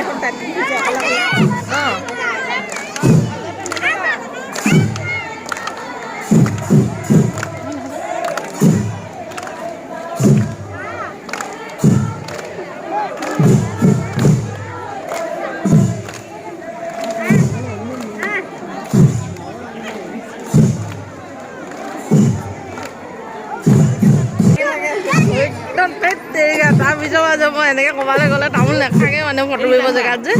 คนตัดที่จะกำลังতাৰপিছত মই এনেকৈ ক'বলৈ গ'লে তামোল নাখাকে মানে ফটো মাৰিব জেগাত যে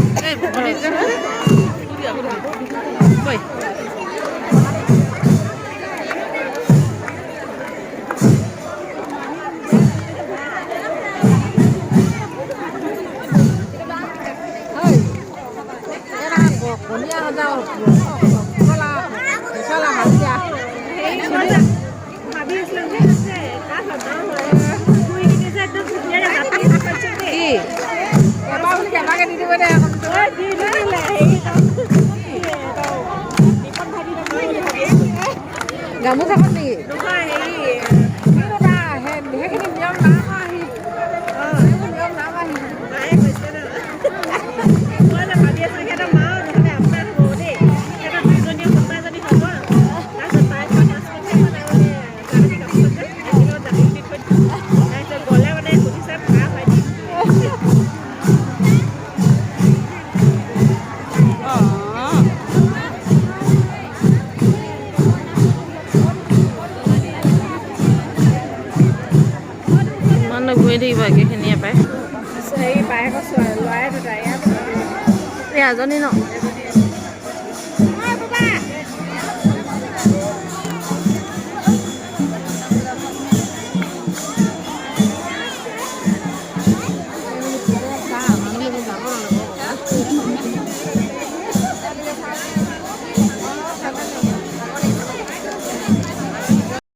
গামোচাখন নেকি সেইখিনি নিয়ম নাম আহি নিয়ম নাম আহি মায়ে কৈছে ন মই যে ভাবি আছোঁ সিহঁতৰ মা নহ'লে আপোনাৰ হ'ব দেই সিহঁতৰ দুজনীয়ে কোনোবা এজনী হ'ব তাৰপিছত তাই তাৰপিছত গ'লে মানে সুধিছে ভা হয় ঘূৰি থাকিব একেখিনিয়ে পায় হেৰি পায় কৈছোঁ আৰু ল'ৰাই দুটাই এজনী ন